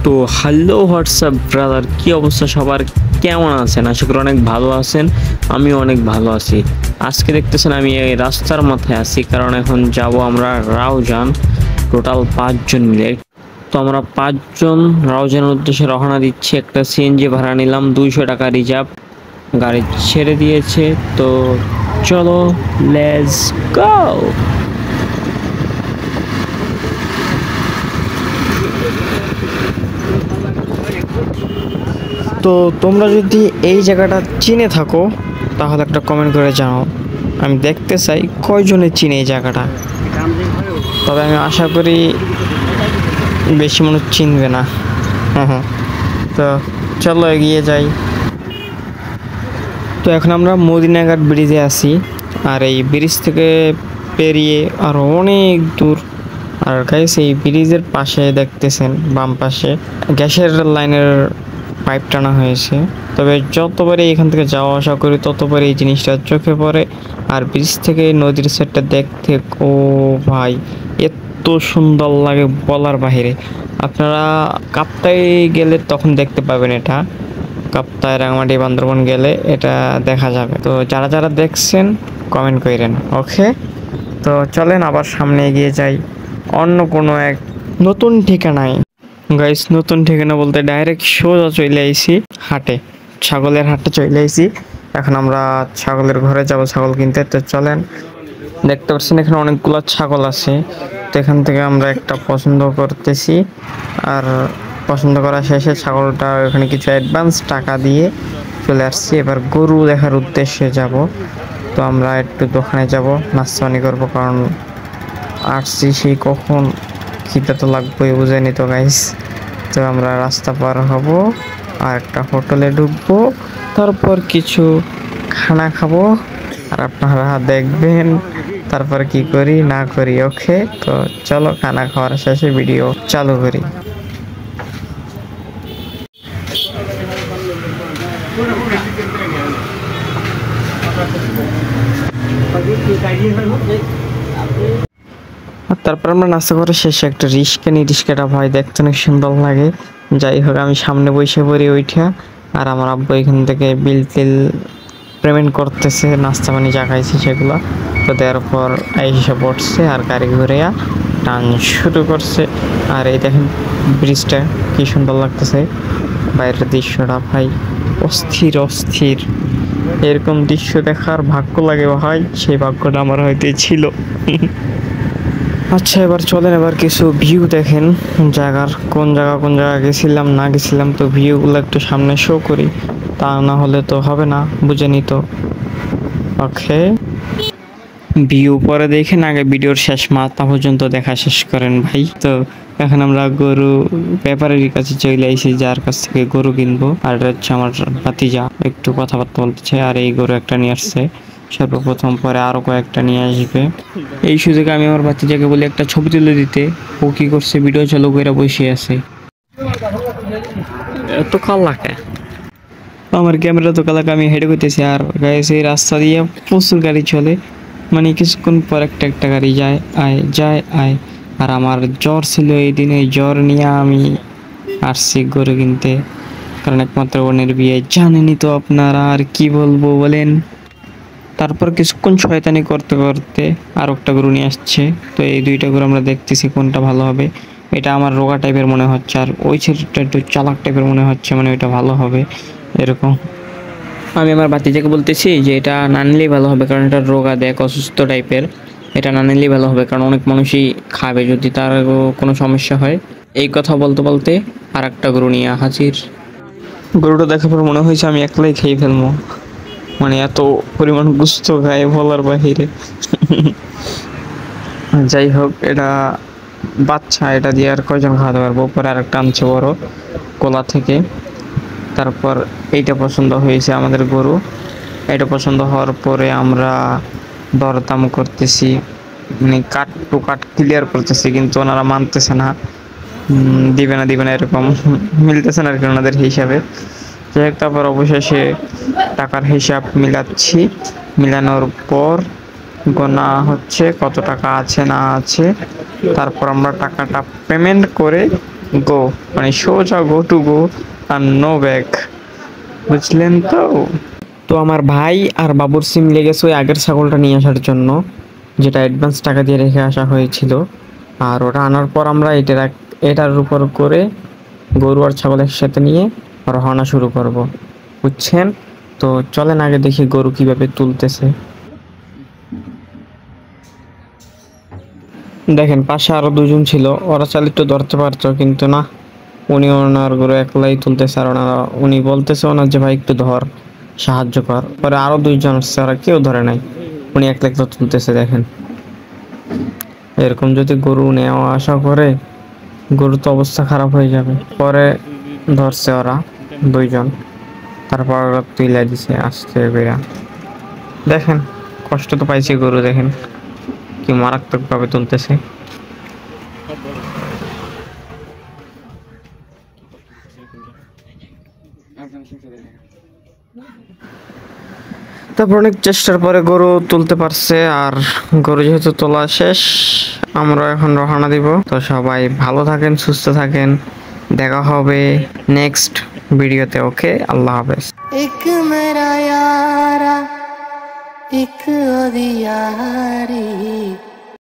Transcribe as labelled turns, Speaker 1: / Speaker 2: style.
Speaker 1: তো hello WhatsApp brother, কি অবস্থা সবার? কেমন আছেন? আশা করি অনেক ভালো আছেন। আমি অনেক ভালো আছি। আজকে দেখতেছেন আমি এই রাস্তার মাথায় আছি, কারণ এখন যাব আমরা রাউজান। টোটাল 5 জন মিলে। তো আমরা 5 জন রাউজানের উদ্দেশ্যে রওনা দিচ্ছি। একটা সিএনজি ভাড়া নিলাম, 200 টাকা রিজার্ভ। গাড়ি ছেড়ে দিয়েছে, তো চলো লেটস গো। তো তোমরা যদি এই জায়গাটা চিনে থাকো তাহলে একটা কমেন্ট করে জানাও। আমি দেখতে চাই কয়জনে চিনে এই জায়গাটা। তবে আমি আশা করি বেশি মানুষ চিনবে না। তো চলো এগিয়ে যাই। তো এখন আমরা মদিনাঘাট ব্রিজে আছি, আর এই ব্রিজ থেকে পেরিয়ে আরও অনেক দূর। আর গাইস, এই ব্রিজের পাশে দেখতেছেন বাম পাশে গ্যাসের লাইনের পাইপ টানা হয়েছে। তবে যতবারই এখান থেকে যাওয়া আসা করি ততবারই এই জিনিসটা চোখে পড়ে। আর ব্রিজ থেকে নদীর সাইডটা দেখতে, ও ভাই, এত সুন্দর লাগে বলার বাহিরে। আপনারা কাপ্তাই গেলে তখন দেখতে পাবেন এটা। কাপ্তাই, রাঙামাটি, বান্দরবন গেলে এটা দেখা যাবে। তো যারা যারা দেখছেন কমেন্ট করেন, ওকে? তো চলেন আবার সামনে এগিয়ে যাই অন্য কোনো এক নতুন ঠিকানায়। গাইস, নতুন ঠিকানা বলতে ডাইরেক্ট সোজা চলে আইছি হাটে, ছাগলের হাটে চলে আইছি। এখন আমরা ছাগলের ঘরে যাব ছাগল কিনতে। তো চলেন, দেখতে পাচ্ছেন এখানে অনেকগুলো ছাগল আছে। তো এখান থেকে আমরা একটা পছন্দ করতেছি, আর পছন্দ করা শেষে ছাগলটা এখানে কিছু অ্যাডভান্স টাকা দিয়ে চলে আসছি। এবার গরু দেখার উদ্দেশ্যে যাব। তো আমরা একটু দোকানে যাব, নাস্তা পানি করবো, কারণ আসছি সেই কখন, খিদে তো লাগবেই, বুঝেনি তো গাইস। তো আমরা রাস্তা পার হব, আর একটা হোটেলে ঢুকবো, তারপর কিছু খানা খাবো, আর আপনারা দেখবেন তারপর কি করি না করি, ওকে? তো চলো খানা খাওয়ার শেষে ভিডিও চালু করি। আর তারপর আমরা নাস্তা করে শেষে একটা রিস্কা নিই। রিস্কাটা ভাই দেখতে অনেক সুন্দর লাগে। যাই হোক, আমি সামনে বসে পড়ি ওইটা, আর আমার আব্বু এখান থেকে বিল টিল পেমেন্ট করতেছে, নাস্তা পানি যা খাইছে সেগুলো। তো দেওয়ার পর এসে পড়ছে, আর গাড়ি ঘুরে টান শুরু করছে। আর এই দেখেন ব্রিজটা কি সুন্দর লাগতেছে, বাইরের দৃশ্যটা ভাই অস্থির অস্থির। এরকম দৃশ্য দেখার ভাগ্য লাগে ভাই, সেই ভাগ্যটা আমার হয়তো ছিল। আচ্ছা, এবার চলেন এবার কিছু ভিউ দেখেন জায়গার, কোন জায়গা গেছিলাম না গেছিলাম। তো ভিউগুলো একটু সামনে শো করি, তা না হলে তো হবে না, বুঝেনি তো, ওকে? ভিউ পরে দেখেন, আগে ভিডিওর শেষ মাথা পর্যন্ত দেখা শেষ করেন ভাই। তো এখন আমরা গরু ব্যাপারীর কাছে চলে আইছি, যার কাছ থেকে গরু কিনবো। আর এটা হচ্ছে আমার ভাতিজা, একটু কথাবার্তা বলতেছে। আর এই গরু একটা নিয়ে আসছে সর্বপ্রথম, পরে আরো কয়েকটা নিয়ে আসবে। এই সুযোগে আমি আমার ভাতিজাকে বলি একটা ছবি তুলে দিতে। ও কি করছে, ভিডিও চালু করে বসে আছে। এত কাল লাগে আমার ক্যামেরা, তো কালাকে আমি হেঁটে করতেছি। আর গাইস, এই রাস্তা দিয়ে প্রচুর গাড়ি চলে, মানে কিছুক্ষণ পর একটা গাড়ি যায় আয়। আর আমার জ্বর ছিল এই দিন, এই জ্বর নিয়ে আমি আসছি গরু কিনতে, কারণ একমাত্র বোনের বিয়ে, জানেনই তো আপনারা, আর কি বলবো বলেন। তারপর কিছুক্ষণ শয়তানি করতে করতে আর একটা গরু নিয়ে আসছে। তো এই দুইটা গরু আমরা দেখতেছি কোনটা ভালো হবে। এটা আমার রোগা টাইপের মনে হচ্ছে, আর ওই ছেলেটা একটু চালাক টাইপের মনে হচ্ছে, মানে ওইটা ভালো হবে এরকম। আমি আমার ভাতিজাকে বলতেছি যে এটা না নিলেই ভালো হবে, কারণ এটা রোগা দেখ, অসুস্থ টাইপের। এটা না নিলেই ভালো হবে, কারণ অনেক মানুষই খাবে যদি তার কোনো সমস্যা হয়। এই কথা বলতে বলতে আর একটা গরু নিয়ে হাজির। গরুটা দেখার পর মনে হয়েছে আমি একলাই খেয়ে ফেলবো, মানে এত পরিমাণ গুস্ত খায় বলার বাহিরে। যাই হোক, এটা বাচ্চা, এটা দিয়ে আর কয়জন খাওয়াতে পারবো। পরে আর একটা আনছে বড় কোলা থেকে। তারপর এইটা পছন্দ হয়েছে আমাদের গরু। এটা পছন্দ হওয়ার পরে আমরা দরদাম করতেছি, মানে কাট টু কাট ক্লিয়ার করতেছি, কিন্তু ওনারা মানতেছে না, দিবে না এরকম মিলতেছে না আর কি ওনাদের হিসাবে। যাই হোক, তারপর অবশেষে টাকার হিসাব মিলাচ্ছি। মিলানোর পর গোনা হচ্ছে কত টাকা আছে না আছে। তারপর আমরা টাকাটা পেমেন্ট করে গো, মানে সোজা গো টু গো আর নো ব্যাক, বুঝলেন তো? তো আমার ভাই আর বাবুর সিম লেগেছে ওই আগের ছাগলটা নিয়ে আসার জন্য, যেটা অ্যাডভান্স টাকা দিয়ে রেখে আসা হয়েছিল। আর ওটা আনার পর আমরা এটার উপর করে গরু আর ছাগল একসাথে নিয়ে রওনা শুরু করব, বুঝছেন? তো চলেন আগে দেখি গরু কিভাবে তুলতেছে। দেখেন পাশে আরো দুজন ছিল, ওরা চাইলে একটু ধরতে পারতো, কিন্তু না, উনি ওনার গরু একলাই তুলতেছে। আর উনি বলতেছে ওনার যে ভাই একটু ধর, সাহায্য কর। পরে আরো দুইজন আসছে, ওরা কেউ ধরে নাই, উনি একলা একলা তুলতেছে। দেখেন এরকম যদি গরু নেওয়া আসা করে, গরুর তো অবস্থা খারাপ হয়ে যাবে। পরে ধরছে ওরা দুইজন, তারপর ওরা তুইলা দিছে আসতে বেড়া। দেখেন কষ্ট তো পাইছে গরু, দেখেন কি মারাত্মক ভাবে তুলতেছে। তারপর অনেক চেষ্টার পরে গরু তুলতে পারছে। আর গরু যেহেতু তোলা শেষ, আমরা এখন রওনা দিব। তো সবাই ভালো থাকেন, সুস্থ থাকেন, দেখা হবে নেক্সট ভিডিওতে। ওকে, আল্লাহ হাফেজ।
Speaker 2: एक मेरा यारा एक ओदी यारी।